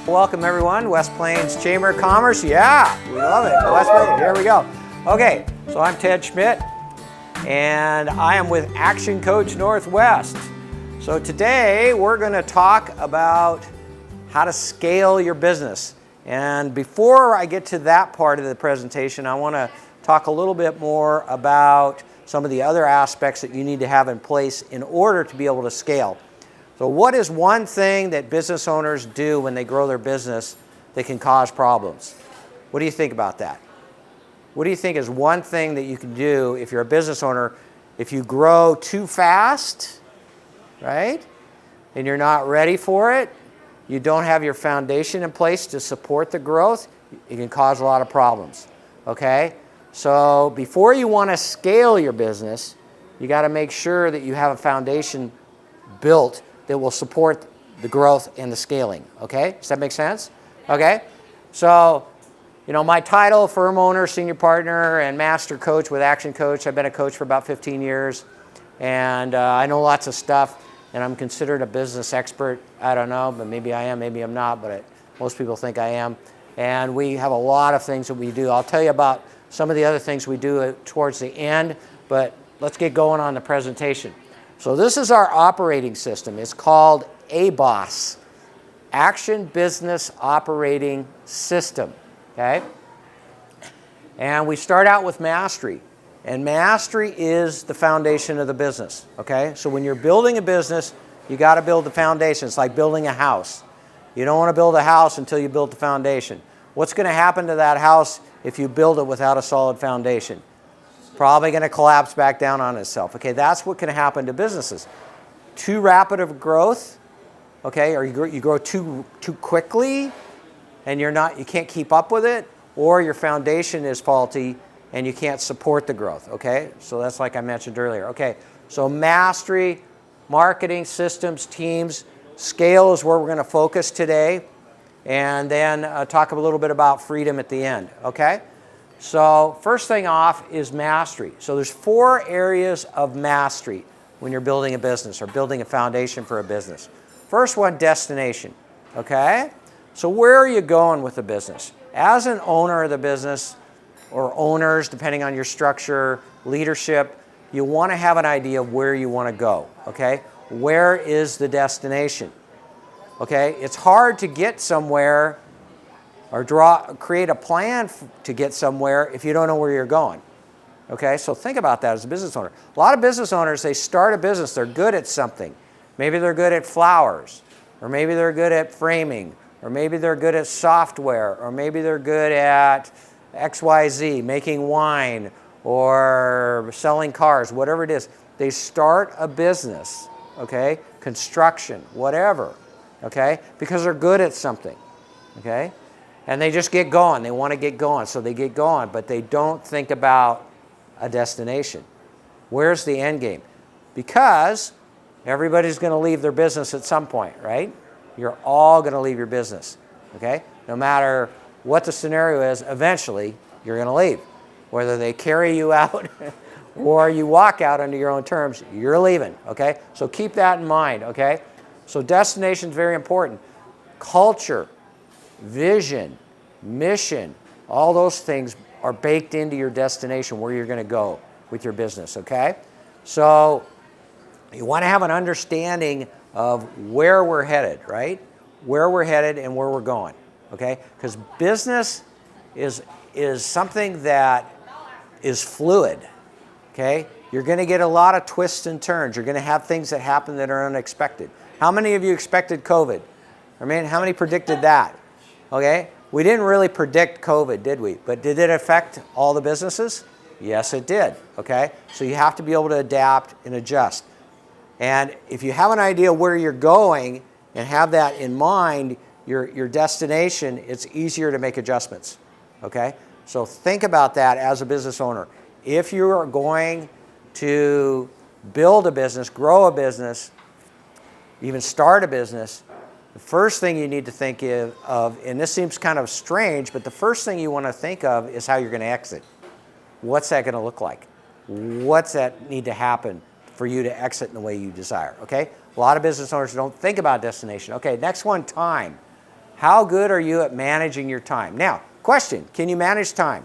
Welcome everyone, West Plains Chamber of Commerce. Yeah, we love it. West Plains, here we go. Okay, so I'm Ted Schmidt, and I am with ActionCOACH Northwest. So today we're going to talk about how to scale your business. And before I get to that part of the presentation, I want to talk a little bit more about some of the other aspects that you need to have in place in order to be able to scale. So what is one thing that business owners do when they grow their business that can cause problems? What do you think about that? What do you think is one thing that you can do if you're a business owner, if you grow too fast, right? And you're not ready for it, you don't have your foundation in place to support the growth, it can cause a lot of problems, okay? So before you want to scale your business, you got to make sure that you have a foundation built that will support the growth and the scaling, okay? Does that make sense? Okay? So, you know, my title, firm owner, senior partner, and master coach with ActionCOACH. I've been a coach for about 15 years, and I know lots of stuff, and I'm considered a business expert. I don't know, but maybe I am, maybe I'm not, but most people think I am. And we have a lot of things that we do. I'll tell you about some of the other things we do towards the end, but let's get going on the presentation. So this is our operating system. It's called ABOS, Action Business Operating System, okay? And we start out with mastery. And mastery is the foundation of the business, okay? So when you're building a business, you got to build the foundation. It's like building a house. You don't want to build a house until you build the foundation. What's going to happen to that house if you build it without a solid foundation? Probably going to collapse back down on itself. Okay, that's what can happen to businesses. Too rapid of growth, okay, or you grow too quickly, and you can't keep up with it, or your foundation is faulty and you can't support the growth. Okay, so that's like I mentioned earlier. Okay, so mastery, marketing, systems, teams, scale is where we're going to focus today. And then talk a little bit about freedom at the end, okay? So first thing off is mastery. So there's 4 areas of mastery when you're building a business or building a foundation for a business. First one, destination, okay? So where are you going with the business? As an owner of the business, or owners, depending on your structure, leadership, you want to have an idea of where you want to go, okay? Where is the destination? Okay, it's hard to get somewhere or create a plan to get somewhere if you don't know where you're going. Okay, so think about that as a business owner. A lot of business owners, they start a business, they're good at something. Maybe they're good at flowers, or maybe they're good at framing, or maybe they're good at software, or maybe they're good at XYZ, making wine, or selling cars, whatever it is. They start a business, okay, construction, whatever. Okay, because they're good at something, okay? And they just get going. They want to get going, so they get going, but they don't think about a destination. Where's the end game? Because everybody's going to leave their business at some point, right? You're all going to leave your business, okay? No matter what the scenario is, eventually you're going to leave. Whether they carry you out or you walk out under your own terms, you're leaving, okay? So keep that in mind, okay? So destination is very important. Culture, vision, mission, all those things are baked into your destination, where you're going to go with your business, okay? So you want to have an understanding of where we're headed, right? Where we're headed and where we're going, okay? Because business is something that is fluid, okay? You're going to get a lot of twists and turns. You're going to have things that happen that are unexpected. How many of you expected COVID? I mean, how many predicted that? Okay, we didn't really predict COVID, did we? But did it affect all the businesses? Yes, it did, okay? So you have to be able to adapt and adjust. And if you have an idea where you're going and have that in mind, your destination, it's easier to make adjustments, okay? So think about that as a business owner. If you are going to build a business, grow a business, even start a business, the first thing you need to think of, and this seems kind of strange, but the first thing you want to think of is how you're going to exit. What's that going to look like? What's that need to happen for you to exit in the way you desire, okay? A lot of business owners don't think about destination. Okay, next one, time. How good are you at managing your time? Now, question, can you manage time?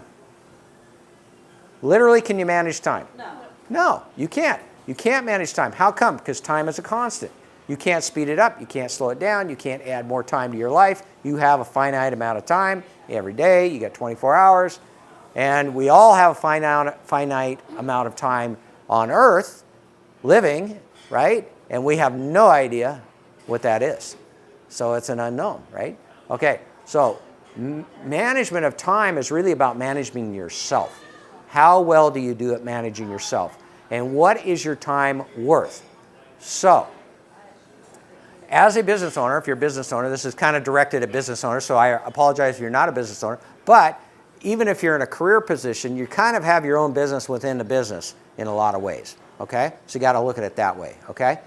Literally, can you manage time? No. No, you can't. You can't manage time. How come? Because time is a constant. You can't speed it up. You can't slow it down. You can't add more time to your life. You have a finite amount of time every day. You got 24 hours. And we all have a finite amount of time on Earth living, right? And we have no idea what that is. So it's an unknown, right? Okay, so management of time is really about managing yourself. How well do you do at managing yourself? And what is your time worth? So, as a business owner, if you're a business owner, this is kind of directed at business owners, so I apologize if you're not a business owner, but even if you're in a career position, you kind of have your own business within the business in a lot of ways, okay? So you got to look at it that way, okay?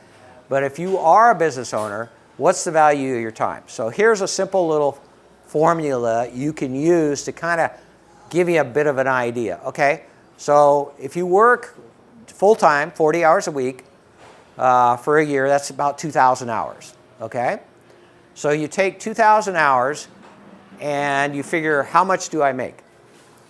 But if you are a business owner, what's the value of your time? So here's a simple little formula you can use to kind of give you a bit of an idea, okay? So if you work full-time, 40 hours a week for a year, that's about 2,000 hours, okay? So you take 2,000 hours and you figure, how much do I make?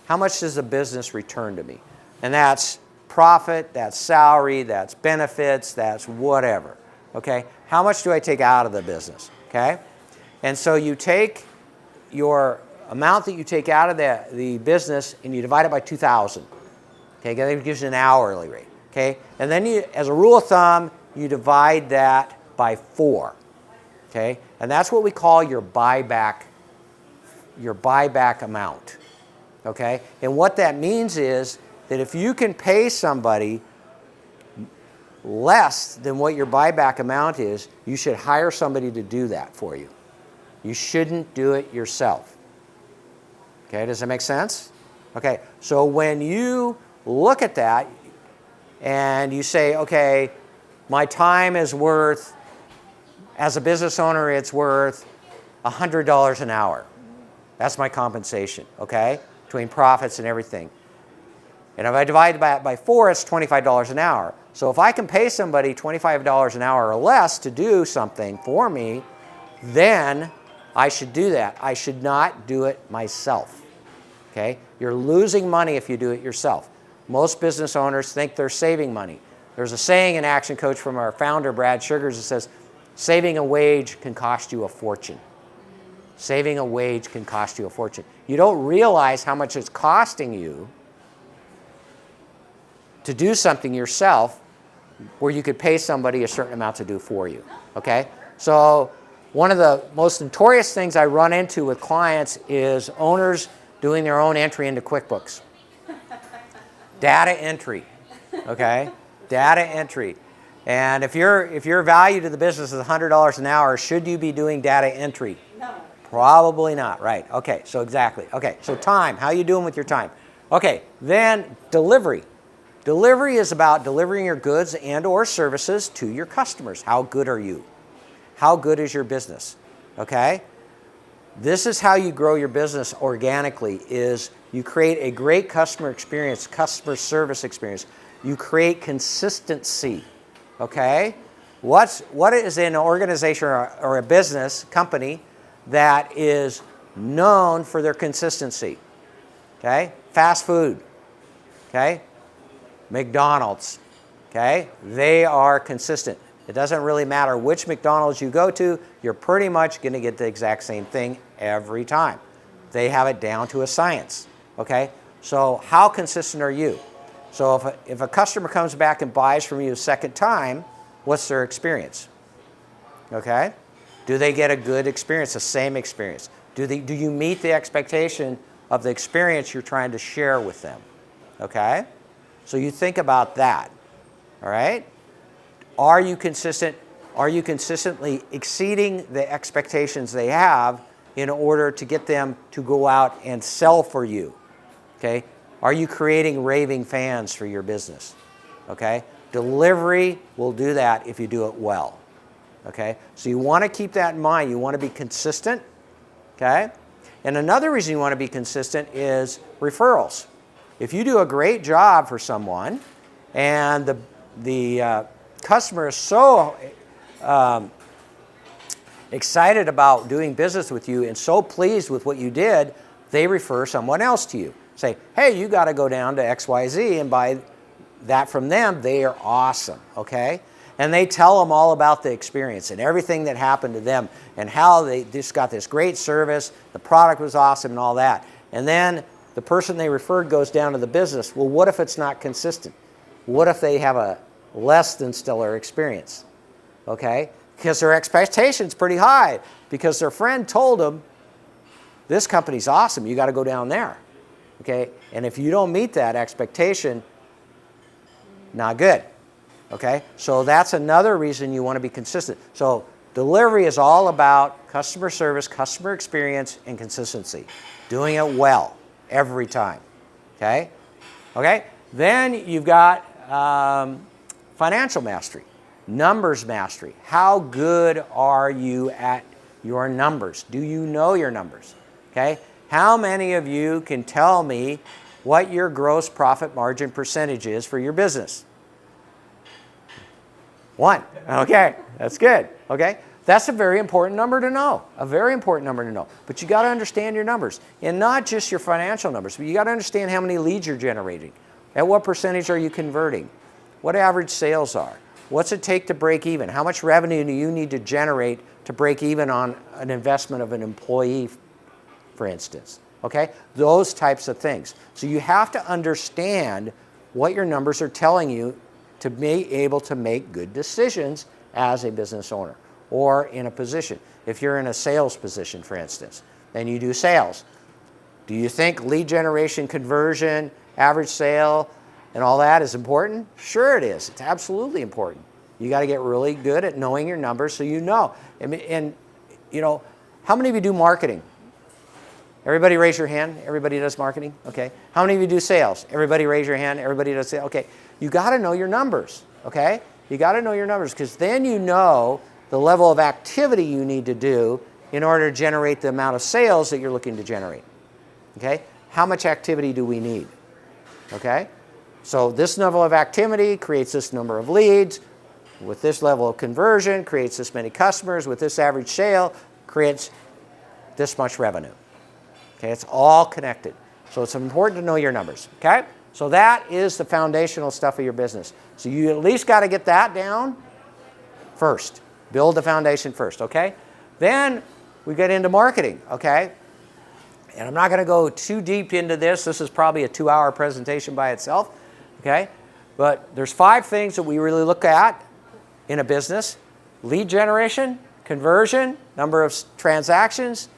How much does the business return to me? And that's profit, that's salary, that's benefits, that's whatever, okay? How much do I take out of the business, okay? And so you take your amount that you take out of the business and you divide it by 2,000, okay? That gives you an hourly rate, okay? And then you, as a rule of thumb, you divide that by 4, okay? And that's what we call your buyback amount, okay? And what that means is that if you can pay somebody less than what your buyback amount is, you should hire somebody to do that for you. You shouldn't do it yourself. Okay, does that make sense? Okay, so when you look at that and you say, okay, my time is worth, as a business owner, it's worth $100 an hour. That's my compensation, okay, between profits and everything. And if I divide that by 4, it's $25 an hour. So if I can pay somebody $25 an hour or less to do something for me, then I should do that. I should not do it myself, okay? You're losing money if you do it yourself. Most business owners think they're saving money. There's a saying in Action Coach from our founder, Brad Sugars, that says, saving a wage can cost you a fortune. Saving a wage can cost you a fortune. You don't realize how much it's costing you to do something yourself where you could pay somebody a certain amount to do for you, okay? So one of the most notorious things I run into with clients is owners doing their own entry into QuickBooks. Data entry, okay? Data entry. And if your value to the business is $100 an hour, should you be doing data entry? No. Probably not, right? Okay, so exactly. Okay, so time, how you doing with your time? Okay, then delivery. Delivery is about delivering your goods and or services to your customers. How good are you? How good is your business? Okay? This is how you grow your business organically, is you create a great customer experience, customer service experience. You create consistency, okay? What is an organization or a business company that is known for their consistency? Okay? Fast food, okay? McDonald's, okay? They are consistent. It doesn't really matter which McDonald's you go to, you're pretty much going to get the exact same thing every time. They have it down to a science, okay? So how consistent are you? So if a customer comes back and buys from you a second time, what's their experience? Okay? Do they get a good experience, the same experience? Do you meet the expectation of the experience you're trying to share with them? Okay? So you think about that, all right? Are you consistent? Are you consistently exceeding the expectations they have in order to get them to go out and sell for you? Okay? Are you creating raving fans for your business? Okay? Delivery will do that if you do it well. Okay? So you want to keep that in mind. You want to be consistent. Okay? And another reason you want to be consistent is referrals. If you do a great job for someone and the customer is so excited about doing business with you and so pleased with what you did, they refer someone else to you. Say, hey, you got to go down to XYZ and buy that from them. They are awesome, okay? And they tell them all about the experience and everything that happened to them and how they just got this great service, the product was awesome and all that. And then the person they referred goes down to the business. Well, what if it's not consistent? What if they have a less than stellar experience? Okay? Because their expectation's pretty high because their friend told them, this company's awesome, you got to go down there. Okay? And if you don't meet that expectation, not good. Okay? So that's another reason you want to be consistent. So delivery is all about customer service, customer experience, and consistency. Doing it well every time. Okay? Okay? Then you've got financial mastery, numbers mastery. How good are you at your numbers? Do you know your numbers? Okay? How many of you can tell me what your gross profit margin percentage is for your business? 1. Okay, that's good. Okay? That's a very important number to know. A very important number to know. But you got to understand your numbers. And not just your financial numbers, but you got to understand how many leads you're generating. At what percentage are you converting? What average sales are? What's it take to break even? How much revenue do you need to generate to break even on an investment of an employee, for instance? Okay? Those types of things. So you have to understand what your numbers are telling you to be able to make good decisions as a business owner or in a position. If you're in a sales position, for instance, and you do sales, do you think lead generation, conversion, average sale, and all that is important? Sure it is. It's absolutely important. You got to get really good at knowing your numbers so you know. And you know, how many of you do marketing? Everybody raise your hand. Everybody does marketing? Okay. How many of you do sales? Everybody raise your hand. Everybody does sales? Okay. You got to know your numbers. Okay? You got to know your numbers because then you know the level of activity you need to do in order to generate the amount of sales that you're looking to generate. Okay? How much activity do we need? Okay? So this level of activity creates this number of leads. With this level of conversion, creates this many customers. With this average sale, creates this much revenue. Okay, it's all connected. So it's important to know your numbers. Okay? So that is the foundational stuff of your business. So you at least got to get that down first. Build the foundation first. Okay? Then we get into marketing. Okay? And I'm not going to go too deep into this. This is probably a 2-hour presentation by itself. Okay? But there's 5 things that we really look at in a business. Lead generation, conversion, number of transactions,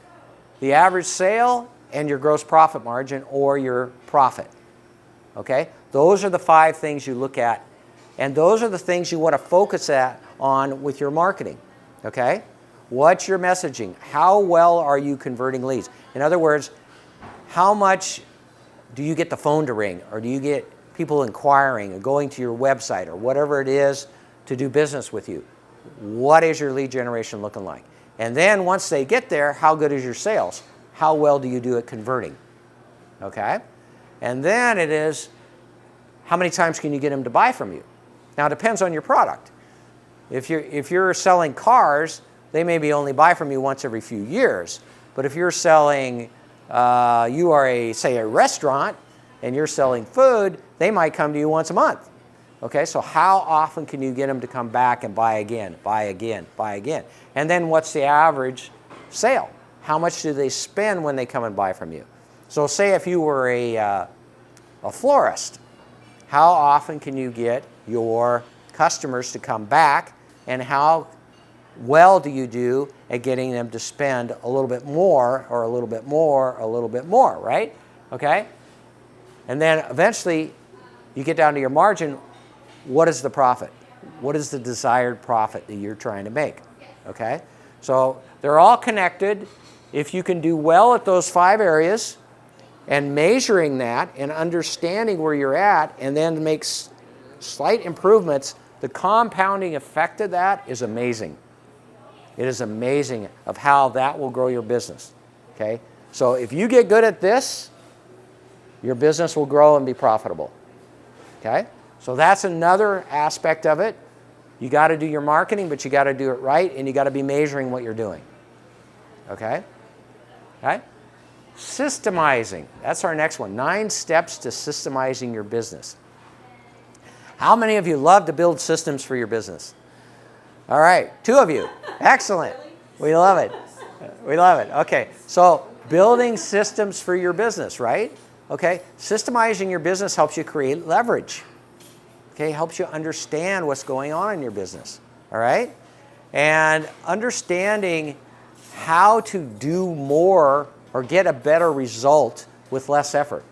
the average sale, and your gross profit margin or your profit. Okay? Those are the 5 things you look at. And those are the things you want to focus on with your marketing. Okay? What's your messaging? How well are you converting leads? In other words, how much do you get the phone to ring, or do you get people inquiring or going to your website or whatever it is to do business with you? What is your lead generation looking like? And then once they get there, how good is your sales? How well do you do at converting? Okay? And then it is, how many times can you get them to buy from you? Now it depends on your product. If you're selling cars, they maybe only buy from you once every few years. But if you're selling, you are say a restaurant and you're selling food, they might come to you once a month. Okay, so how often can you get them to come back and buy again, buy again, buy again? And then what's the average sale? How much do they spend when they come and buy from you? So say if you were a florist, how often can you get your customers to come back, and how well do you do at getting them to spend a little bit more or a little bit more or a little bit more, right? Okay? And then eventually you get down to your margin. What is the profit? What is the desired profit that you're trying to make? Okay? So they're all connected. If you can do well at those 5 areas and measuring that and understanding where you're at and then make slight improvements, the compounding effect of that is amazing. It is amazing of how that will grow your business. Okay? So if you get good at this, your business will grow and be profitable. Okay? So that's another aspect of it. You got to do your marketing, but you got to do it right, and you got to be measuring what you're doing. Okay? Okay? Systemizing. That's our next one. 9 steps to systemizing your business. How many of you love to build systems for your business? All right, 2 of you. Excellent. We love it. We love it. Okay, so building systems for your business, right? Okay, systemizing your business helps you create leverage. Okay, helps you understand what's going on in your business. All right? And understanding how to do more or get a better result with less effort.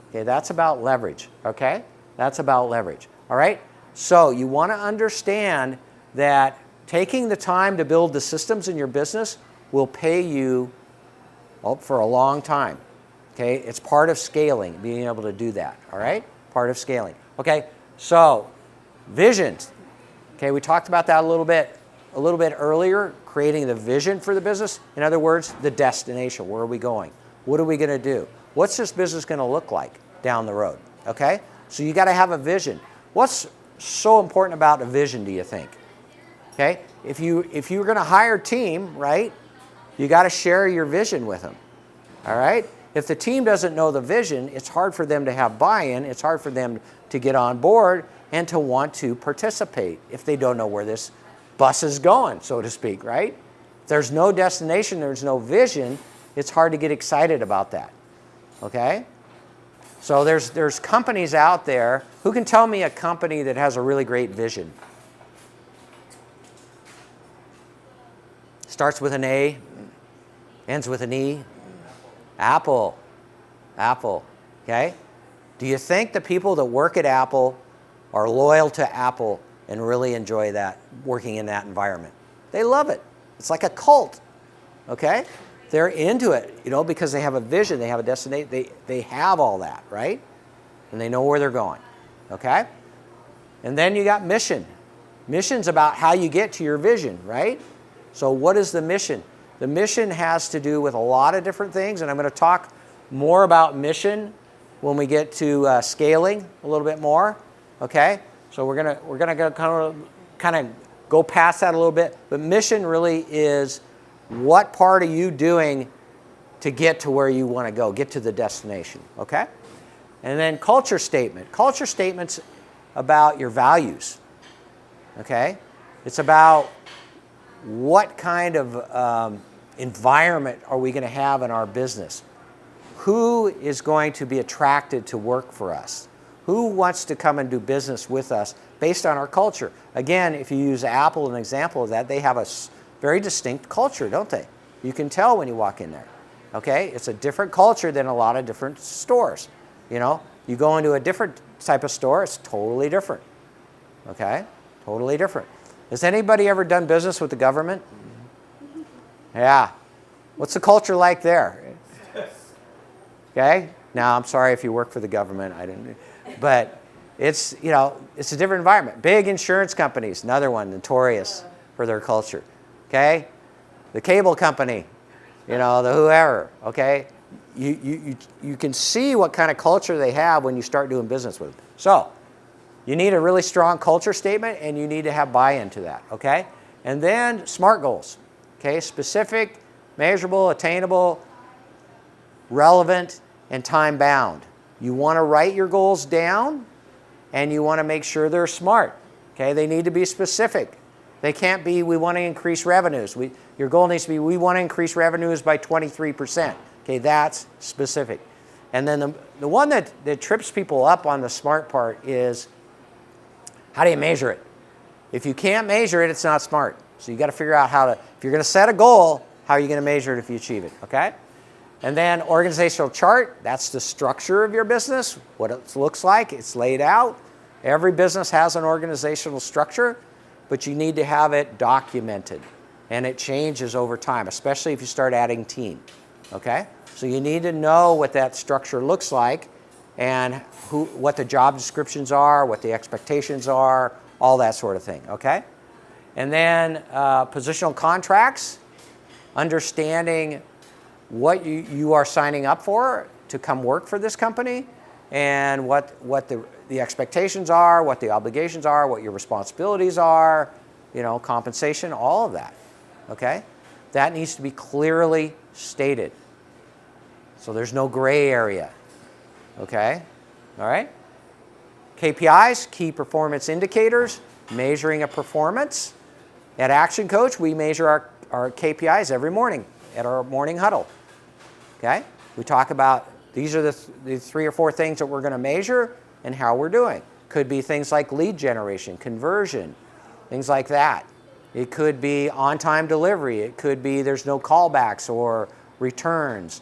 Okay, that's about leverage. Okay? That's about leverage. All right? So you want to understand that taking the time to build the systems in your business will pay you for a long time. Okay? It's part of scaling, being able to do that. All right? Part of scaling. Okay? So, visions. Okay, we talked about that a little bit earlier, creating the vision for the business. In other words, the destination. Where are we going? What are we going to do? What's this business going to look like down the road? Okay? So you got to have a vision. What's so important about a vision, do you think? Okay? If you're going to hire a team, right, you got to share your vision with them. All right? If the team doesn't know the vision, it's hard for them to have buy-in. It's hard for them to get on board and to want to participate if they don't know where this bus is going, so to speak, right? If there's no destination, there's no vision, it's hard to get excited about that, okay? So there's companies out there. Who can tell me a company that has a really great vision? Starts with an A, ends with an E. Apple. Apple, okay? Do you think the people that work at Apple are loyal to Apple and really enjoy that, working in that environment? They love it. It's like a cult, okay? They're into it, you know, because they have a vision, they have a destination, they have all that, right? And they know where they're going, okay? And then you got mission. Mission's about how you get to your vision, right? So what is the mission? The mission has to do with a lot of different things, and I'm going to talk more about mission when we get to scaling a little bit more. Okay, so we're gonna kind of go past that a little bit. But mission really is what part are you doing to get to where you want to go, get to the destination. Okay, and then culture statement. Culture statement's about your values. Okay, it's about what kind of environment are we going to have in our business? Who is going to be attracted to work for us? Who wants to come and do business with us based on our culture? Again, if you use Apple as an example of that, they have a very distinct culture, don't they? You can tell when you walk in there. Okay? It's a different culture than a lot of different stores. You know, you go into a different type of store, it's totally different. Okay? Totally different. Has anybody ever done business with the government? Yeah. What's the culture like there? Okay? Now, I'm sorry if you work for the government. I didn't. But it's, you know, it's a different environment. Big insurance companies, another one, notorious for their culture. Okay? The cable company, you know, the whoever. Okay? You can see what kind of culture they have when you start doing business with them. So, you need a really strong culture statement, and you need to have buy-in to that. Okay? And then SMART goals. Okay? Specific, measurable, attainable, relevant, and time-bound. You want to write your goals down, and you want to make sure they're SMART. Okay? They need to be specific. They can't be, we want to increase revenues. Your goal needs to be, we want to increase revenues by 23%. Okay, that's specific. And then the one that trips people up on the SMART part is, how do you measure it? If you can't measure it, it's not SMART. So you got to figure out how to, if you're going to set a goal, how are you going to measure it if you achieve it, okay? And then organizational chart, that's the structure of your business, what it looks like, it's laid out. Every business has an organizational structure, but you need to have it documented. And it changes over time, especially if you start adding team, okay? So you need to know what that structure looks like and what the job descriptions are, what the expectations are, all that sort of thing, okay? And then positional contracts, understanding what you are signing up for to come work for this company, and what the expectations are, what the obligations are, what your responsibilities are, compensation, all of that, okay? That needs to be clearly stated. So there's no gray area, okay? All right? KPIs, key performance indicators, measuring a performance. At ActionCOACH, we measure our KPIs every morning at our morning huddle, okay? We talk about these are the 3 or 4 things that we're going to measure and how we're doing. Could be things like lead generation, conversion, things like that. It could be on-time delivery. It could be there's no callbacks or returns,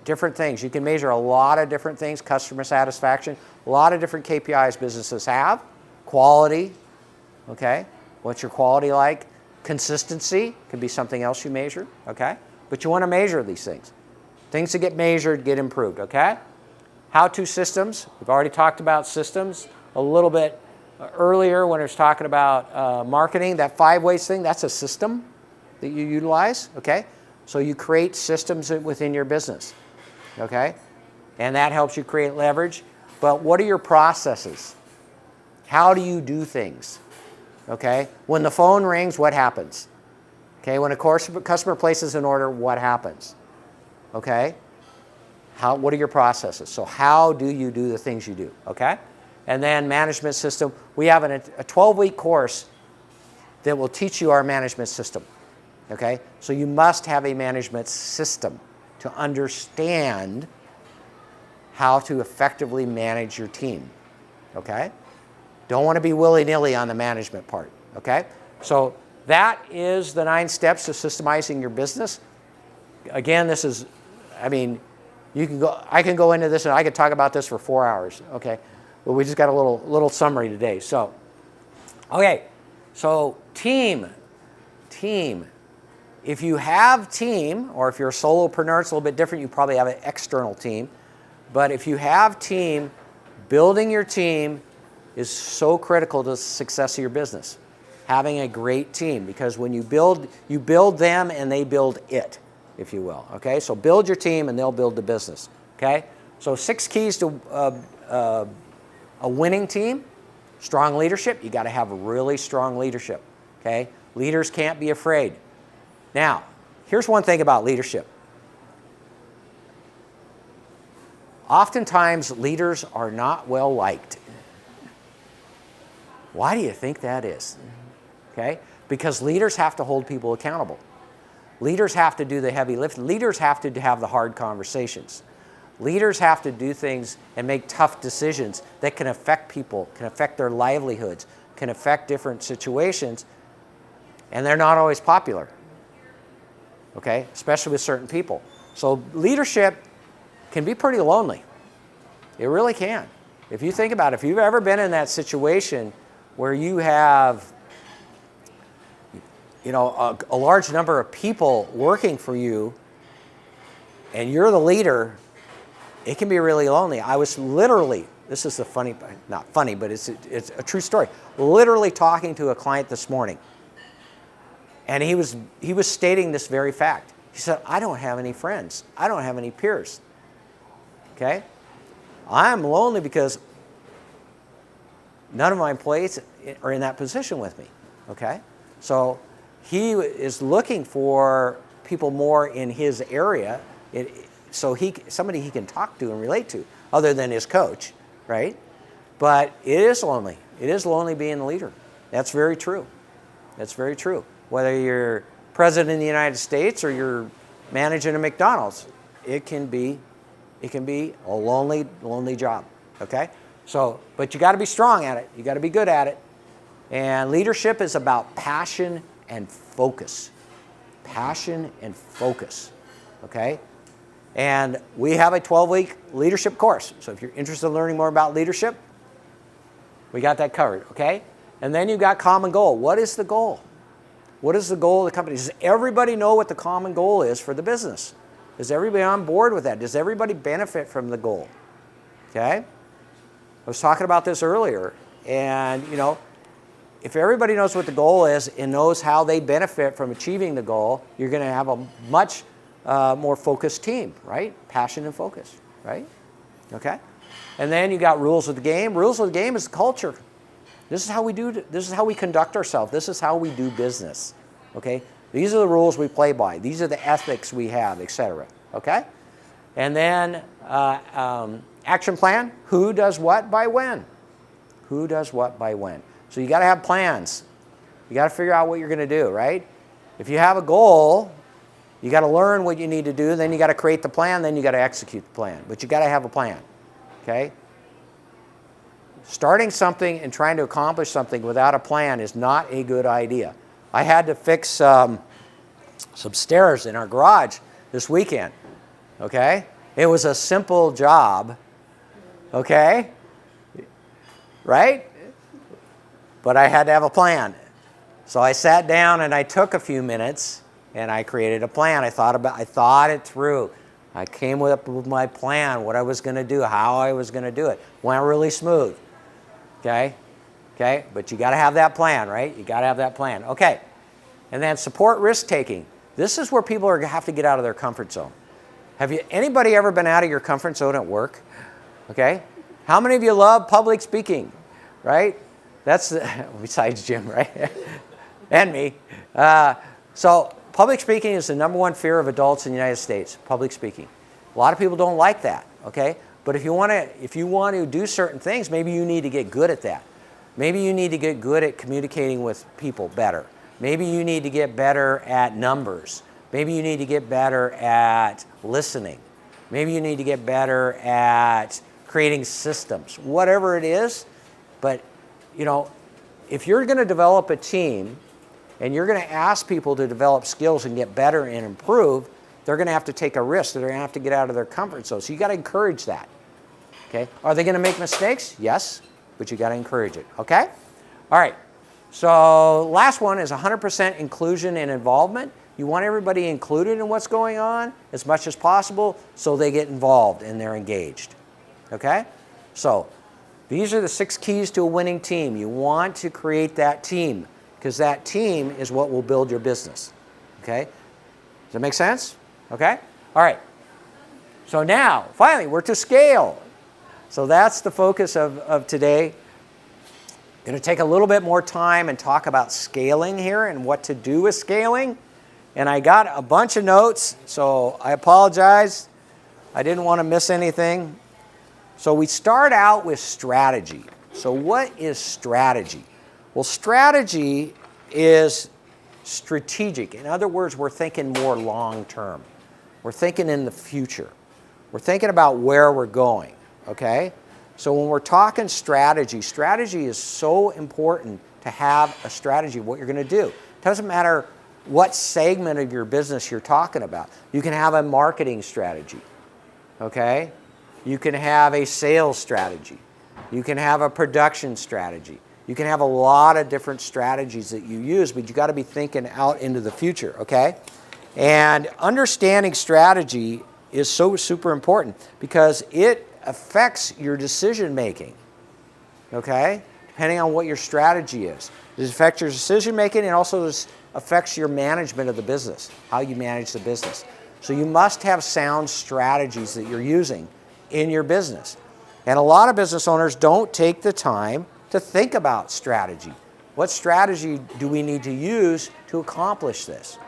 different things. You can measure a lot of different things, customer satisfaction, a lot of different KPIs businesses have. Quality, okay? What's your quality like? Consistency could be something else you measure, okay? But you want to measure these things. Things that get measured get improved, okay? How-to systems. We've already talked about systems a little bit earlier when I was talking about marketing. That 5 ways thing, that's a system that you utilize, okay? So you create systems within your business, okay? And that helps you create leverage. But what are your processes? How do you do things, okay? When the phone rings, what happens? Okay, when a customer places an order, what happens? Okay? What are your processes? So how do you do the things you do, okay? And then management system. We have a 12-week course that will teach you our management system, okay? So you must have a management system to understand how to effectively manage your team, okay? Don't want to be willy-nilly on the management part, okay? So that is the 9 steps to systemizing your business. Again, this is, I can go into this and I could talk about this for 4 hours, okay? But we just got a little summary today. So, okay, so team. If you have team, or if you're a solopreneur, it's a little bit different. You probably have an external team. But if you have team, building your team is so critical to the success of your business. Having a great team, because when you build them and they build it, if you will, okay? So build your team and they'll build the business, okay? So 6 keys to a winning team. Strong leadership. You got to have really strong leadership, okay? Leaders can't be afraid. Now, here's one thing about leadership. Oftentimes, leaders are not well liked. Why do you think that is? Okay? Because leaders have to hold people accountable. Leaders have to do the heavy lifting. Leaders have to have the hard conversations. Leaders have to do things and make tough decisions that can affect people, can affect their livelihoods, can affect different situations, and they're not always popular, okay? Especially with certain people. So leadership can be pretty lonely. It really can. If you think about it, if you've ever been in that situation where you have a large number of people working for you and you're the leader, it can be really lonely. I was literally, this is not funny, but it's a true story, literally talking to a client this morning. And he was stating this very fact. He said, I don't have any friends. I don't have any peers. Okay? I'm lonely because none of my employees are in that position with me. Okay? So he is looking for people more in his area, somebody he can talk to and relate to, other than his coach, right? But it is lonely. It is lonely being a leader. That's very true. That's very true. Whether you're president of the United States or you're managing a McDonald's, it can be a lonely job. Okay? So, but you got to be strong at it. You got to be good at it. And leadership is about passion and focus. Passion and focus. Okay? And we have a 12-week leadership course. So if you're interested in learning more about leadership, we got that covered, okay? And then you've got common goal. What is the goal? What is the goal of the company? Does everybody know what the common goal is for the business? Is everybody on board with that? Does everybody benefit from the goal? Okay? I was talking about this earlier. And, if everybody knows what the goal is and knows how they benefit from achieving the goal, you're going to have a much more focused team, right? Passion and focus, right? Okay? And then you got rules of the game. Rules of the game is culture. This is how we do. This is how we conduct ourselves. This is how we do business. Okay. These are the rules we play by. These are the ethics we have, etc. Okay. And then action plan. Who does what by when? Who does what by when? So you got to have plans. You got to figure out what you're going to do, right? If you have a goal, you got to learn what you need to do. Then you got to create the plan. Then you got to execute the plan. But you got to have a plan. Okay. Starting something and trying to accomplish something without a plan is not a good idea. I had to fix some stairs in our garage this weekend, okay? It was a simple job, okay? Right? But I had to have a plan. So I sat down and I took a few minutes and I created a plan. I thought it through. I came up with my plan, what I was going to do, how I was going to do it. Went really smooth. Okay? Okay? But you got to have that plan, right? You got to have that plan. Okay. And then support risk-taking. This is where people have to get out of their comfort zone. Have anybody ever been out of your comfort zone at work? Okay? How many of you love public speaking? Right? That's, besides Jim, right? And me. So public speaking is the #1 fear of adults in the United States, public speaking. A lot of people don't like that, okay? But if you want to do certain things, maybe you need to get good at that. Maybe you need to get good at communicating with people better. Maybe you need to get better at numbers. Maybe you need to get better at listening. Maybe you need to get better at creating systems. Whatever it is, but you know, if you're going to develop a team and you're going to ask people to develop skills and get better and improve, they're going to have to take a risk. They're going to have to get out of their comfort zone. So you got to encourage that. Okay? Are they going to make mistakes? Yes, but you got to encourage it. Okay? All right. So last one is 100% inclusion and involvement. You want everybody included in what's going on as much as possible so they get involved and they're engaged. Okay? So these are the 6 keys to a winning team. You want to create that team because that team is what will build your business. Okay? Does that make sense? Okay? All right. So now, finally, we're to scale. So that's the focus of today. Going to take a little bit more time and talk about scaling here and what to do with scaling. And I got a bunch of notes, so I apologize. I didn't want to miss anything. So we start out with strategy. So what is strategy? Well, strategy is strategic. In other words, we're thinking more long term. We're thinking in the future. We're thinking about where we're going, okay? So when we're talking strategy, strategy is so important to have a strategy of what you're going to do. It doesn't matter what segment of your business you're talking about. You can have a marketing strategy, okay? You can have a sales strategy. You can have a production strategy. You can have a lot of different strategies that you use, but you got to be thinking out into the future, okay? And understanding strategy is so super important because it affects your decision making, okay? Depending on what your strategy is. It affects your decision making and also affects your management of the business, how you manage the business. So you must have sound strategies that you're using in your business. And a lot of business owners don't take the time to think about strategy. What strategy do we need to use to accomplish this?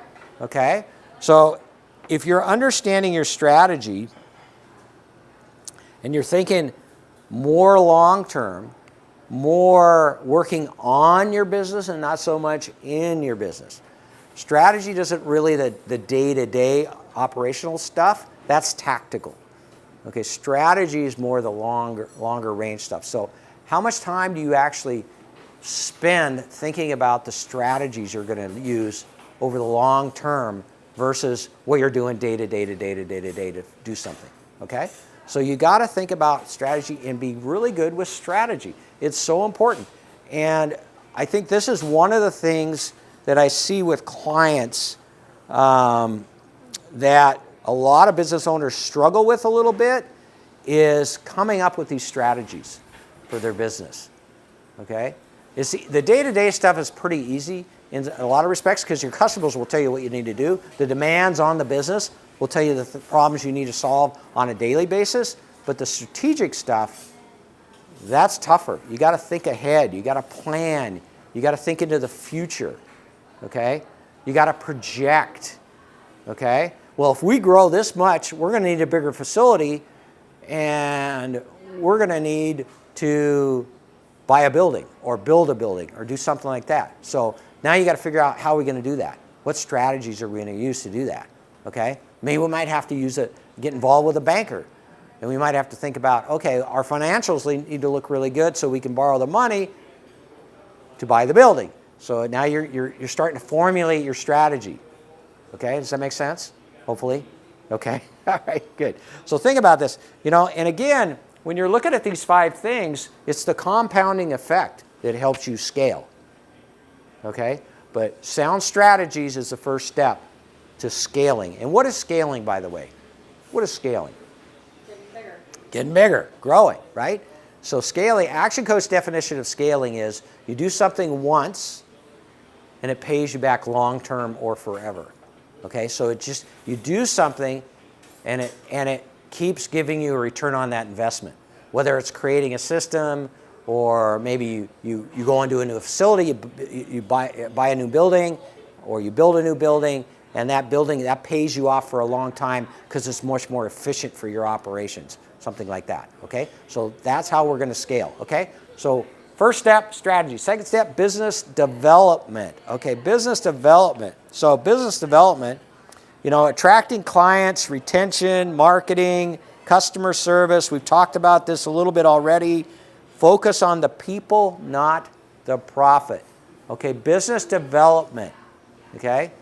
Okay? So if you're understanding your strategy and you're thinking more long-term, more working on your business and not so much in your business. Strategy doesn't really the day-to-day operational stuff. That's tactical. Okay, strategy is more the longer range stuff. So how much time do you actually spend thinking about the strategies you're going to use over the long term versus what you're doing day to day to do something, okay? So you got to think about strategy and be really good with strategy. It's so important. And I think this is one of the things that I see with clients that a lot of business owners struggle with a little bit is coming up with these strategies for their business, okay? The day-to-day stuff is pretty easy in a lot of respects because your customers will tell you what you need to do. The demands on the business will tell you the problems you need to solve on a daily basis. But the strategic stuff, that's tougher. You got to think ahead. You got to plan. You got to think into the future, okay? You got to project, okay? Well, if we grow this much, we're going to need a bigger facility, and we're going to need to buy a building or build a building or do something like that. So now you got to figure out how we're going to do that. What strategies are we going to use to do that, okay? Maybe we might have to get involved with a banker. And we might have to think about, okay, our financials need to look really good so we can borrow the money to buy the building. So now you're starting to formulate your strategy. Okay, does that make sense? Hopefully. Okay, all right, good. So think about this, and again, when you're looking at these 5 things, it's the compounding effect that helps you scale. Okay, but sound strategies is the first step to scaling. And what is scaling, by the way? What is scaling? Getting bigger, growing, right? So scaling, ActionCOACH definition of scaling is you do something once and it pays you back long-term or forever. Okay, so you do something and it keeps giving you a return on that investment. Whether it's creating a system or maybe you go into a new facility, you buy a new building or you build a new building, and that pays you off for a long time because it's much more efficient for your operations. Something like that, okay? So that's how we're going to scale, okay? So first step, strategy. Second step, business development, okay? Business development. So business development, attracting clients, retention, marketing, customer service. We've talked about this a little bit already. Focus on the people, not the profit, okay? Business development, okay?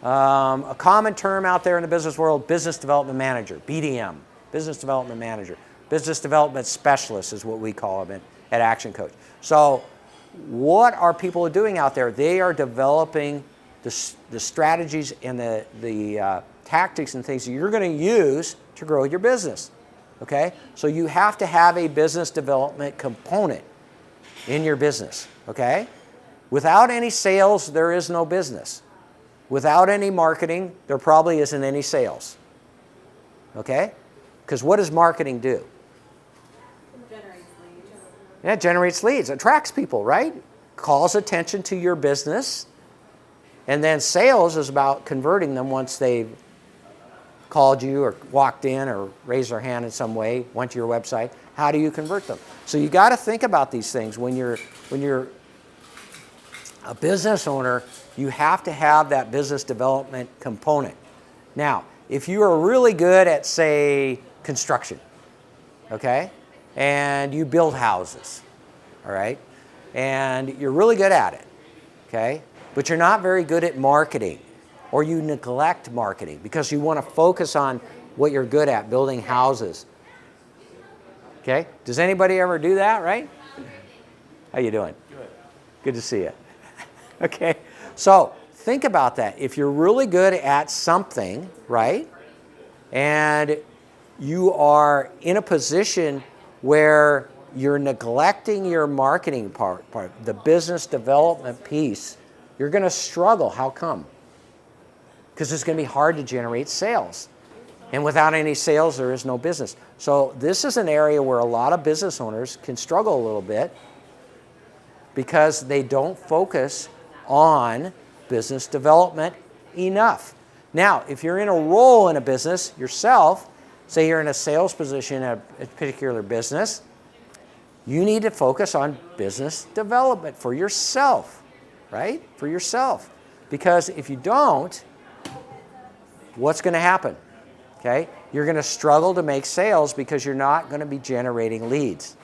A common term out there in the business world, business development manager, BDM. Business development manager. Business development specialist is what we call them at ActionCOACH. So what are people doing out there? They are developing the strategies and the tactics and things that you're going to use to grow your business. Okay? So you have to have a business development component in your business. Okay? Without any sales, there is no business. Without any marketing, there probably isn't any sales. Okay? Because what does marketing do? It generates leads. Yeah, it generates leads. It attracts people, right? Calls attention to your business. And then sales is about converting them once they've called you or walked in or raised their hand in some way, went to your website. How do you convert them? So you got to think about these things. When you're a business owner, you have to have that business development component. Now, if you are really good at, say, construction, okay, and you build houses, all right, and you're really good at it, okay, but you're not very good at marketing, or you neglect marketing because you want to focus on what you're good at, building houses, okay? Does anybody ever do that, right? How you doing? Good. Good to see you. Okay, so think about that. If you're really good at something, right, and you are in a position where you're neglecting your marketing part, the business development piece, you're going to struggle. How come? Because it's going to be hard to generate sales. And without any sales, there is no business. So this is an area where a lot of business owners can struggle a little bit because they don't focus on business development enough. Now, if you're in a role in a business yourself, say you're in a sales position in a particular business, you need to focus on business development for yourself, right? For yourself. Because if you don't, what's going to happen? Okay? You're going to struggle to make sales because you're not going to be generating leads.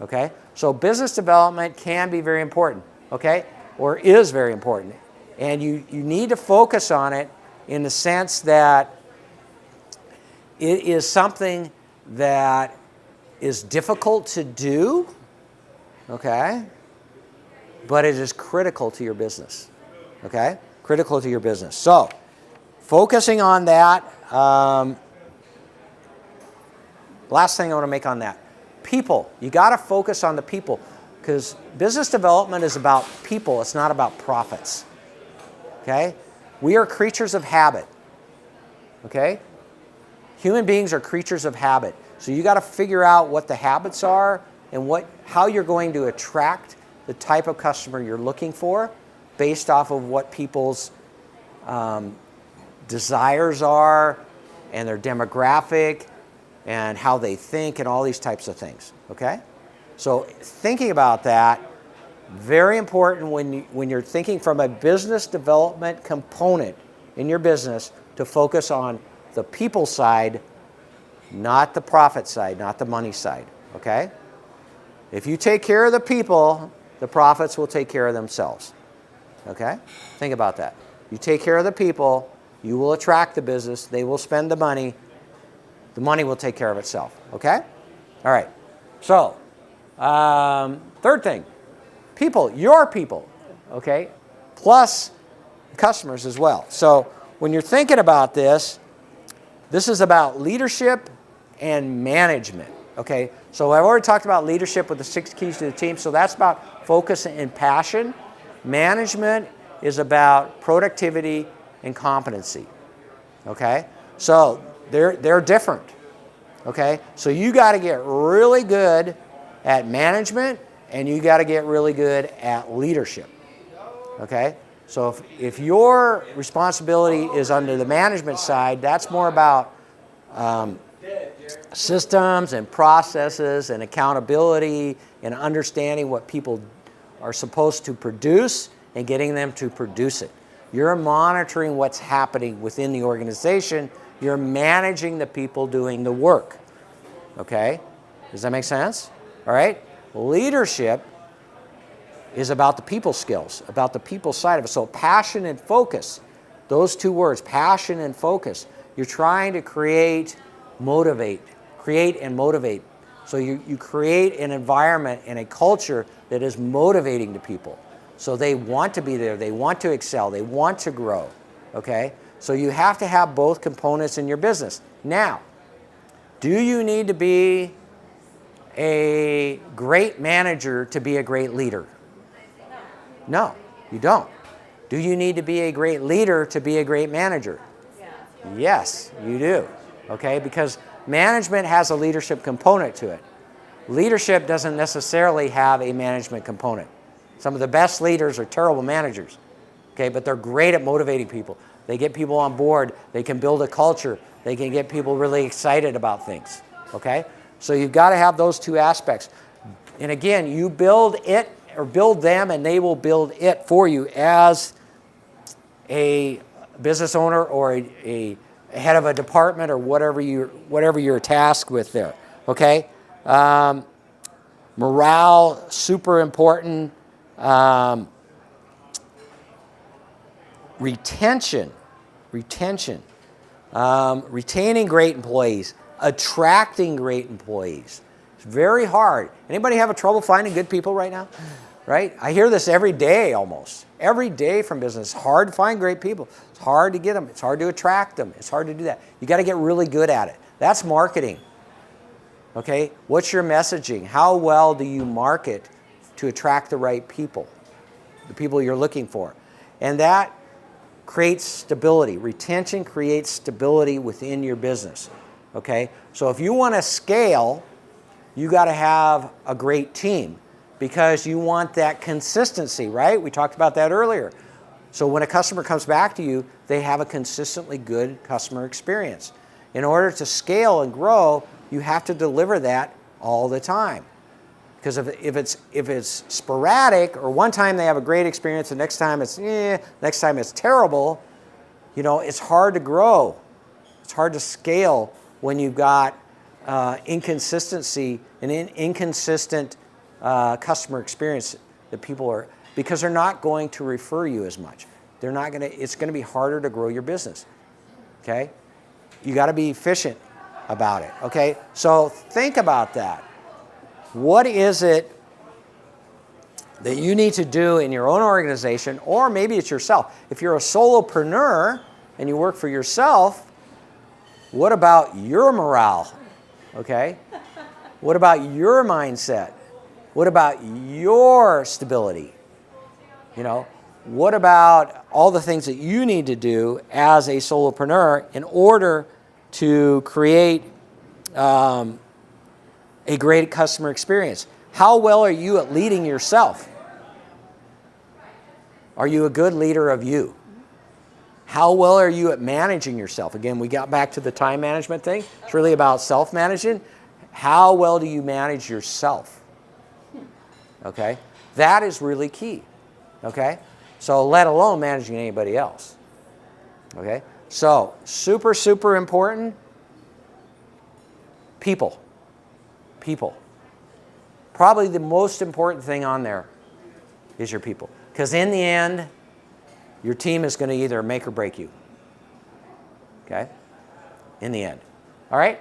Okay? So business development can be very important, okay? Or is very important. And you need to focus on it in the sense that it is something that is difficult to do, okay? But it is critical to your business, okay? Critical to your business. So, focusing on that, last thing I want to make on that. People. You got to focus on the people because business development is about people. It's not about profits, okay? We are creatures of habit, okay? Human beings are creatures of habit. So you got to figure out what the habits are and how you're going to attract the type of customer you're looking for based off of what people's desires are and their demographic and how they think and all these types of things, okay? So thinking about that, very important when you're thinking from a business development component in your business to focus on the people side, not the profit side, not the money side, okay? If you take care of the people, the profits will take care of themselves, okay? Think about that. You take care of the people, you will attract the business, they will spend the money will take care of itself, okay? All right, so third thing, people, your people, okay? Plus customers as well. So when you're thinking about this is about leadership and management, okay? So I've already talked about leadership with the 6 keys to the team, so that's about focus and passion. Management is about productivity and competency, okay? So they're different, okay? So you got to get really good at management and you got to get really good at leadership, okay? So if your responsibility is under the management side, that's more about systems and processes and accountability and understanding what people are supposed to produce and getting them to produce it. You're monitoring what's happening within the organization. You're managing the people doing the work, okay? Does that make sense? All right? Leadership is about the people skills, about the people side of it. So passion and focus, those 2 words, passion and focus. You're trying to create and motivate. So you create an environment and a culture that is motivating to people. So they want to be there, they want to excel, they want to grow, okay? So you have to have both components in your business. Now, do you need to be a great manager to be a great leader? No, you don't. Do you need to be a great leader to be a great manager? Yes, you do, okay? Because management has a leadership component to it. Leadership doesn't necessarily have a management component. Some of the best leaders are terrible managers, okay? But they're great at motivating people. They get people on board. They can build a culture. They can get people really excited about things, okay? So you've got to have those 2 aspects. And again, you build it or build them and they will build it for you as a business owner or a head of a department or whatever you're tasked with there, okay? Morale, super important. Retention, retaining great employees, attracting great employees. It's very hard. Anybody have trouble finding good people right now? Right? I hear this every day almost. Every day from business. It's hard to find great people. It's hard to get them. It's hard to attract them. It's hard to do that. You got to get really good at it. That's marketing. Okay? What's your messaging? How well do you market to attract the right people? The people you're looking for. And that creates stability. Retention creates stability within your business. Okay? So if you want to scale, you got to have a great team because you want that consistency, right? We talked about that earlier. So when a customer comes back to you, they have a consistently good customer experience. In order to scale and grow, you have to deliver that all the time. Because if it's sporadic or one time they have a great experience and next time it's terrible, it's hard to grow. It's hard to scale when you've got inconsistency and inconsistent customer experience that people are, because they're not going to refer you as much. It's going to be harder to grow your business. Okay? You got to be efficient about it. Okay? So think about that. What is it that you need to do in your own organization, or maybe it's yourself? If you're a solopreneur and you work for yourself, what about your morale? Okay? What about your mindset? What about your stability? What about all the things that you need to do as a solopreneur in order to create a great customer experience. How well are you at leading yourself? Are you a good leader of you? How well are you at managing yourself? Again, we got back to the time management thing. It's really about self-managing. How well do you manage yourself? Okay? That is really key. Okay? So let alone managing anybody else. Okay? So, super, super important. People. People. Probably the most important thing on there is your people. Because in the end, your team is going to either make or break you. Okay? In the end. All right?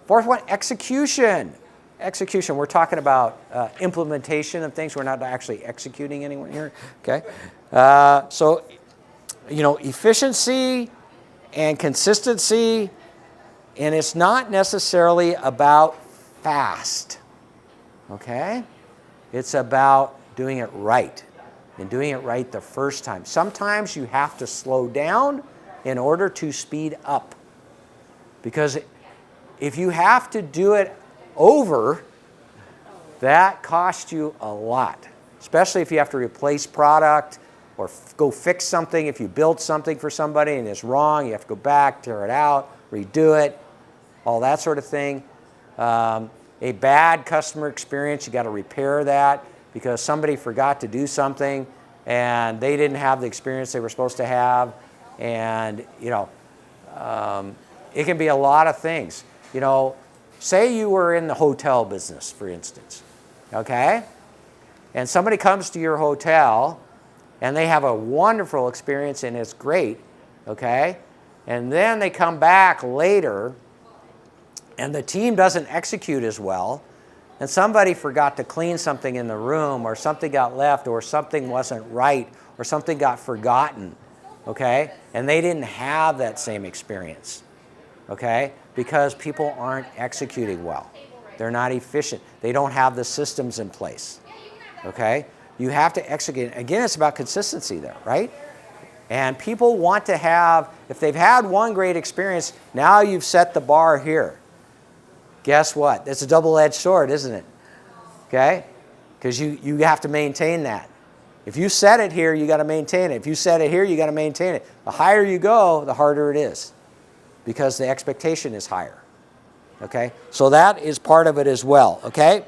Fourth one, execution. Execution. We're talking about implementation of things. We're not actually executing anyone here. Okay? So, efficiency and consistency, and it's not necessarily about fast. Okay? It's about doing it right, and doing it right the first time. Sometimes you have to slow down in order to speed up. Because if you have to do it over, that costs you a lot. Especially if you have to replace product or go fix something. If you build something for somebody and it's wrong, you have to go back, tear it out, redo it, all that sort of thing. A bad customer experience, you got to repair that because somebody forgot to do something and they didn't have the experience they were supposed to have. And, it can be a lot of things. Say you were in the hotel business, for instance, okay? And somebody comes to your hotel and they have a wonderful experience and it's great, okay? And then they come back later and the team doesn't execute as well, and somebody forgot to clean something in the room, or something got left, or something wasn't right, or something got forgotten, okay? And they didn't have that same experience, okay? Because people aren't executing well. They're not efficient. They don't have the systems in place, okay? You have to execute. Again, it's about consistency there, right? And people want to have, if they've had one great experience, now you've set the bar here. Guess what? It's a double-edged sword, isn't it? Okay? Because you have to maintain that. If you set it here, you got to maintain it. If you set it here, you got to maintain it. The higher you go, the harder it is, because the expectation is higher. Okay? So that is part of it as well. Okay?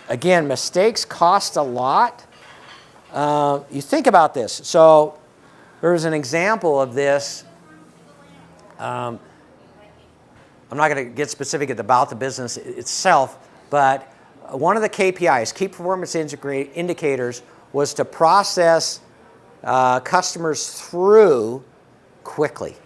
Again, mistakes cost a lot. You think about this. So there's an example of this. I'm not going to get specific about the business itself, but one of the KPIs, key performance indicators, was to process customers through quickly.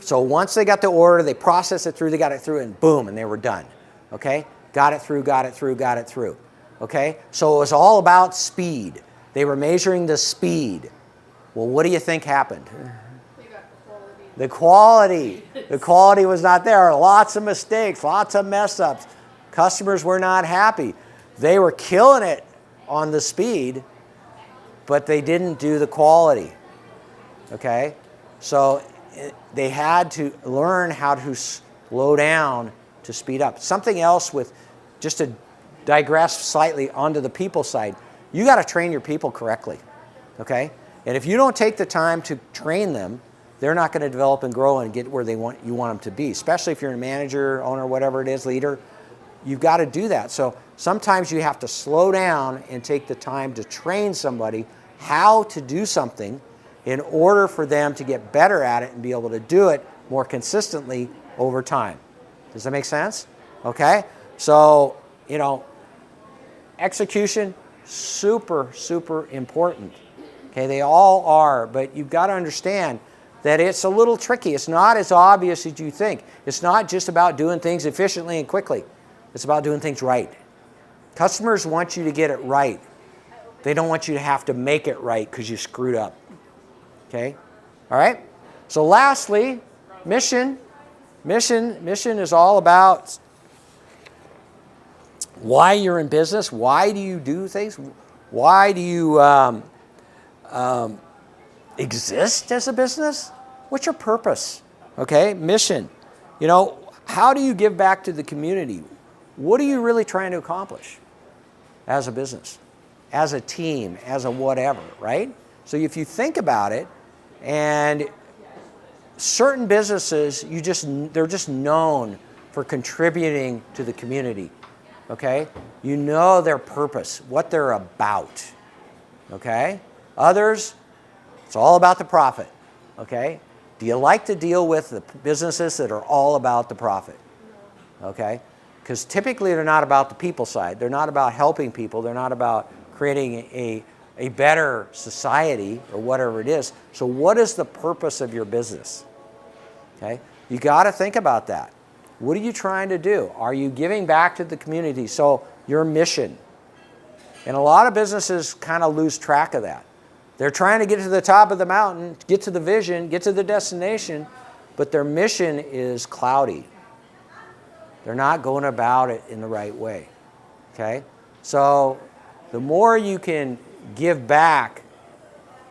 So once they got the order, they processed it through, they got it through, and boom, and they were done. Okay? Got it through, got it through, got it through. Okay? So it was all about speed. They were measuring the speed. Well, what do you think happened? The quality was not there. Lots of mistakes, lots of mess ups. Customers were not happy. They were killing it on the speed, but they didn't do the quality. Okay? So they had to learn how to slow down to speed up. Something else with, just to digress slightly onto the people side, you got to train your people correctly. Okay? And if you don't take the time to train them, they're not going to develop and grow and get where you want them to be, especially if you're a manager, owner, whatever it is, leader. You've got to do that. So sometimes you have to slow down and take the time to train somebody how to do something in order for them to get better at it and be able to do it more consistently over time. Does that make sense? Okay? So, execution, super, super important. Okay, they all are, but you've got to understand that it's a little tricky. It's not as obvious as you think. It's not just about doing things efficiently and quickly. It's about doing things right. Customers want you to get it right. They don't want you to have to make it right because you screwed up. Okay? All right? So lastly, mission. Mission is all about why you're in business. Why do you do things? Why do you exist as a business? What's your purpose? Okay, mission. You know, how do you give back to the community? What are you really trying to accomplish as a business, as a team, as a whatever, right? So if you think about it, and certain businesses, they're just known for contributing to the community, okay? You know their purpose, what they're about, okay? Others, it's all about the profit, okay? Do you like to deal with the businesses that are all about the profit, okay? Because typically they're not about the people side. They're not about helping people. They're not about creating a better society or whatever it is. So what is the purpose of your business? Okay? You got to think about that. What are you trying to do? Are you giving back to the community? So your mission. And a lot of businesses kind of lose track of that. They're trying to get to the top of the mountain, get to the vision, get to the destination, but their mission is cloudy. They're not going about it in the right way. Okay? So the more you can give back,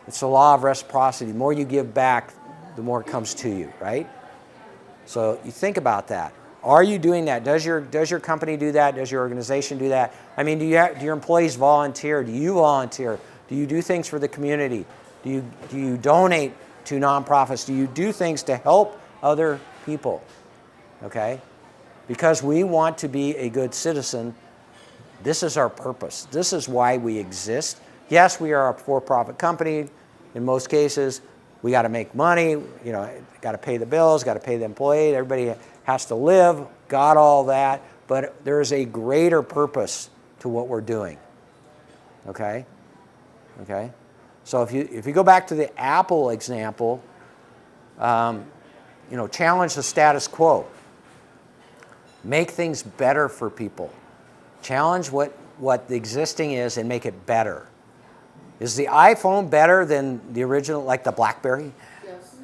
it's the law of reciprocity. The more you give back, the more it comes to you, right? So you think about that. Are you doing that? Does your company do that? Does your organization do that? I mean, do your employees volunteer? Do you volunteer? Do you do things for the community? Do you donate to nonprofits? Do you do things to help other people? Okay? Because we want to be a good citizen. This is our purpose. This is why we exist. Yes, we are a for-profit company. In most cases, we got to make money. You know, got to pay the bills, got to pay the employee. Everybody has to live. Got all that. But there is a greater purpose to what we're doing. Okay? Okay? So if you go back to the Apple example, you know, challenge the status quo. Make things better for people. Challenge what the existing is and make it better. Is the iPhone better than the original, like the BlackBerry? Yes.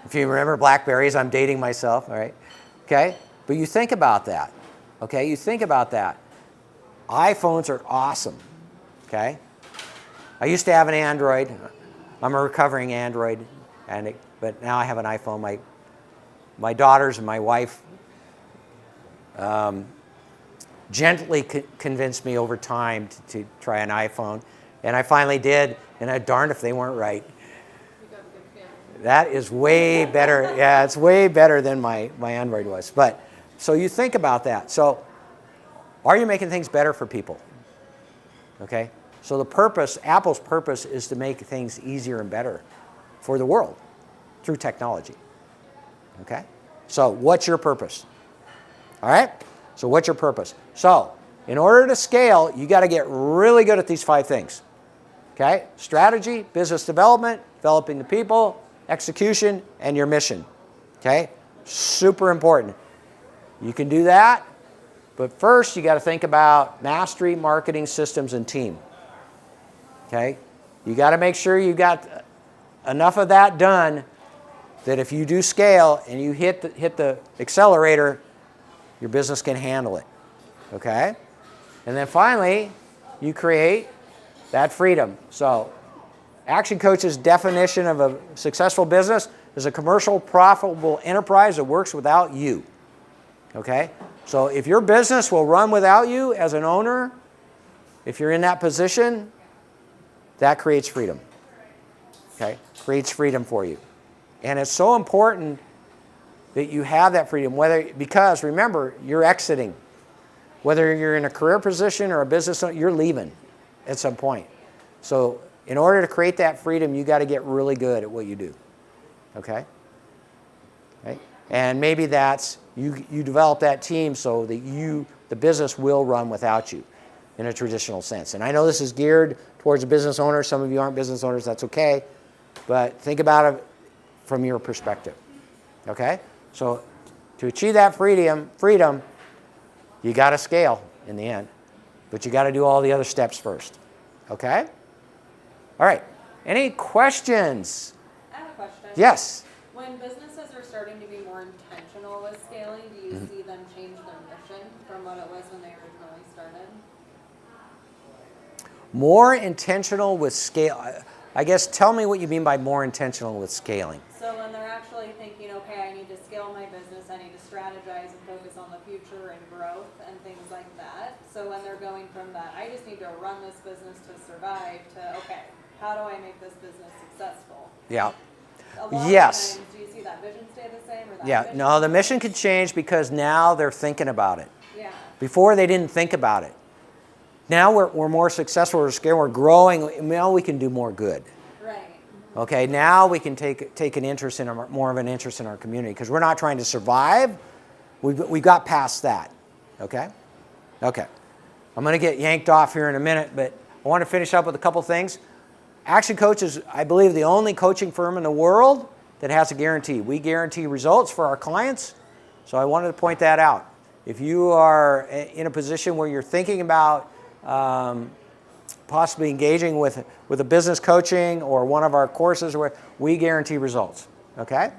If you remember BlackBerries, I'm dating myself, all right? Okay? But you think about that, okay? You think about that. iPhones are awesome, okay? I used to have an Android. I'm a recovering Android, but now I have an iPhone. My daughters and my wife gently convinced me over time to try an iPhone. And I finally did, and I'm darned if they weren't right. That is way better. Yeah, it's way better than my Android was. But so you think about that. So are you making things better for people? Okay? So the purpose, Apple's purpose is to make things easier and better for the world through technology. Okay? So what's your purpose? All right? So what's your purpose? So in order to scale, you got to get really good at these 5 things. Okay? Strategy, business development, developing the people, execution, and your mission. Okay? Super important. You can do that, but first you got to think about mastery, marketing, systems, and team. Okay? You got to make sure you got enough of that done that if you do scale and you hit the accelerator, your business can handle it. Okay? And then finally, you create that freedom. So Action Coach's definition of a successful business is a commercial, profitable enterprise that works without you. Okay? So if your business will run without you as an owner, if you're in that position, that creates freedom. Okay? Creates freedom for you. And it's so important that you have that freedom, because remember, you're exiting. Whether you're in a career position or a business owner, you're leaving at some point. So in order to create that freedom, you got to get really good at what you do. Okay? Okay? And maybe that's, you develop that team so that the business will run without you in a traditional sense. And I know this is geared towards a business owner. Some of you aren't business owners, that's okay. But think about it from your perspective. Okay? So to achieve that freedom, you got to scale in the end. But you got to do all the other steps first. Okay? All right. Any questions? I have a question. Yes. When businesses are starting to be more intentional with scaling, do you see them change their mission from what it was when they originally started? More intentional with scale. I guess tell me what you mean by more intentional with scaling. So when they're actually thinking, okay, I need to scale my business survive to, okay, how do I make this business successful? Yeah. A lot Yes. of times, do you see that vision stay the same? Or that Yeah. mission? No, the mission could change because now they're thinking about it. Yeah. Before they didn't think about it. Now we're more successful, we're scaling, we're growing. Now we can do more good. Right. Okay, now we can take an interest in more of an interest in our community because we're not trying to survive. We got past that. Okay? Okay. I'm going to get yanked off here in a minute, but I want to finish up with a couple things. Action Coach is, I believe, the only coaching firm in the world that has a guarantee. We guarantee results for our clients, so I wanted to point that out. If you are in a position where you're thinking about possibly engaging with a business coaching or one of our courses, where we guarantee results, okay?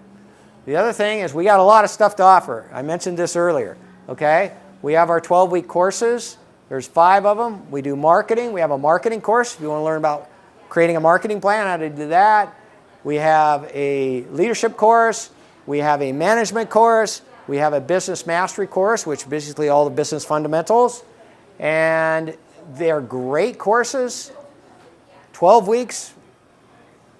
The other thing is we got a lot of stuff to offer. I mentioned this earlier, okay? We have our 12-week courses. There's 5 of them. We do marketing. We have a marketing course if you want to learn about creating a marketing plan, how to do that. We have a leadership course. We have a management course. We have a business mastery course, which is basically all the business fundamentals. And they're great courses. 12 weeks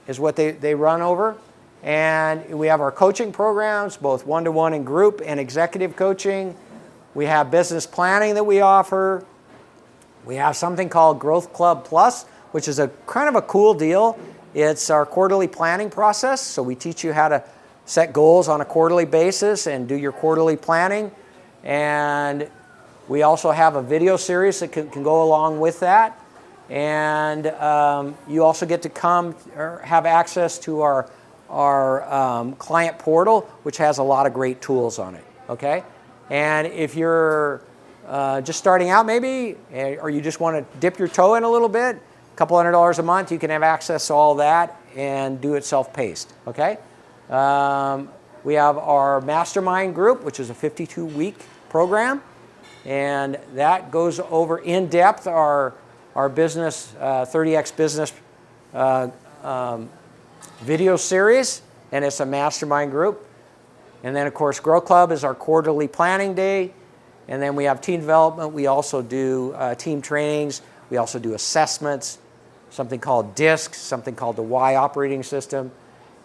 is what they run over. And we have our coaching programs, both one-to-one and group and executive coaching. We have business planning that we offer. We have something called Growth Club Plus, which is a kind of a cool deal. It's our quarterly planning process. So we teach you how to set goals on a quarterly basis and do your quarterly planning. And we also have a video series that can go along with that. And you also get to come or have access to our client portal, which has a lot of great tools on it, okay? And if you're just starting out maybe, or you just want to dip your toe in a little bit, a couple $100 a month, you can have access to all that and do it self-paced, okay? We have our mastermind group, which is a 52-week program, and that goes over in depth our business, 30X business video series, and it's a mastermind group. And then, of course, Grow Club is our quarterly planning day. And then we have team development. We also do team trainings. We also do assessments, something called DISC, something called the Y operating system.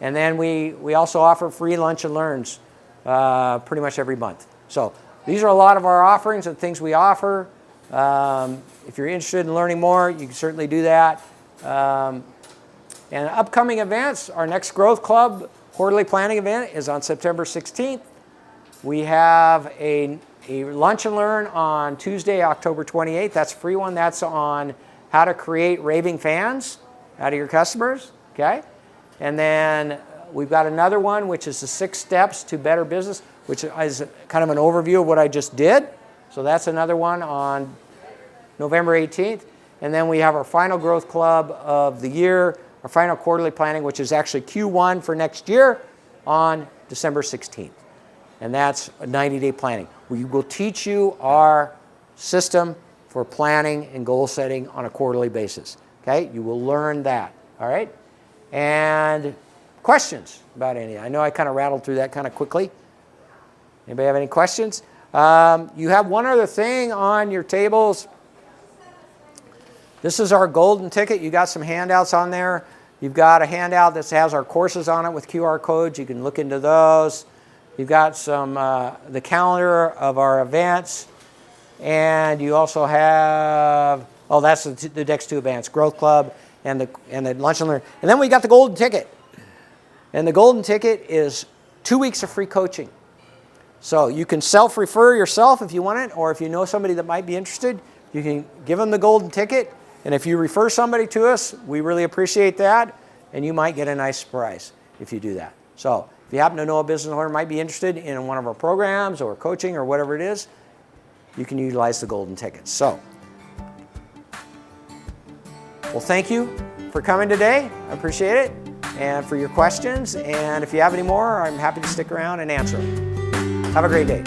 And then we also offer free lunch and learns pretty much every month. So these are a lot of our offerings and things we offer. If you're interested in learning more, you can certainly do that. And upcoming events, our next Growth Club quarterly planning event is on September 16th. We have a lunch and learn on Tuesday, October 28th. That's a free one. That's on how to create raving fans out of your customers, okay? And then we've got another one, which is the 6 steps to better business, which is kind of an overview of what I just did. So that's another one on November 18th. And then we have our final Growth Club of the year, our final quarterly planning, which is actually Q1 for next year, on December 16th. And that's a 90-day planning. We will teach you our system for planning and goal setting on a quarterly basis. Okay? You will learn that. All right? And questions about any? I know I kind of rattled through that kind of quickly. Anybody have any questions? You have one other thing on your tables. This is our golden ticket. You got some handouts on there. You've got a handout that has our courses on it with QR codes. You can look into those. You've got some the calendar of our events. And you also have, oh, that's the next 2 events, Growth Club and the Lunch and Learn. And then we got the golden ticket. And the golden ticket is 2 weeks of free coaching. So you can self-refer yourself if you want it, or if you know somebody that might be interested, you can give them the golden ticket. And if you refer somebody to us, we really appreciate that, and you might get a nice surprise if you do that. So if you happen to know a business owner who might be interested in one of our programs or coaching or whatever it is, you can utilize the golden ticket. So, well, thank you for coming today. I appreciate it, and for your questions. And if you have any more, I'm happy to stick around and answer them. Have a great day.